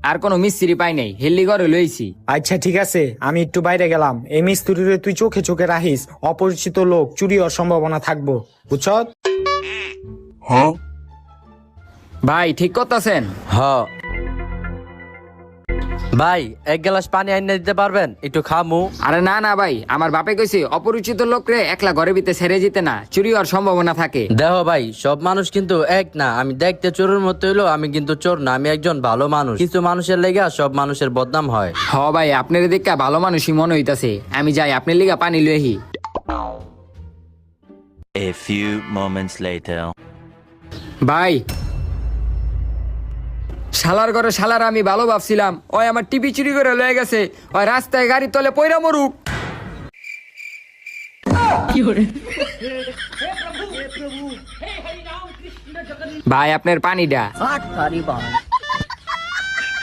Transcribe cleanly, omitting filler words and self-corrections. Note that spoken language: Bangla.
আর কোনো মিস্ত্রি পাই নাই, হেল্লি ঘরে লইছি। আচ্ছা ঠিক আছে, আমি একটু বাইরে গেলাম। এই মিস্ত্রিরে তুই চোখে চোখে রাখিস, অপরিচিত লোক চুরি হওয়ার সম্ভাবনা থাকবো, বুঝছ? ভাই ঠিক করতেছেন? হ ভাই, এক গ্লাস পানি আইনে দিতে পারবেন? একটু খামু। আরে না না ভাই, আমার বাপে কইছে অপরিচিত লোকরে একলা ঘরের ভিতরে ছেড়ে যেতে না, চুরি হওয়ার সম্ভাবনা থাকে। দেহ ভাই, সব মানুষ কিন্তু এক না। আমি দেখতে চোরের মতো হইলো, আমি কিন্তু চোর না, আমি একজন ভালো মানুষ। কিছু মানুষের লেগা সব মানুষের বদনাম হয়। হ ভাই, আপনার দেখা ভালো মানুষই মনে হইতাছে। আমি যাই, আপনার লিগা পানি লইহি। A few moments later. ভাই, শালার ঘরে শালার আমি ভালো ভাবছিলাম, ওই আমার টিভি চুরি করে লয়ে গেছে। ওই রাস্তায় গাড়ি তলে পয়রা মরুক। ভাই আপনার পানিটা।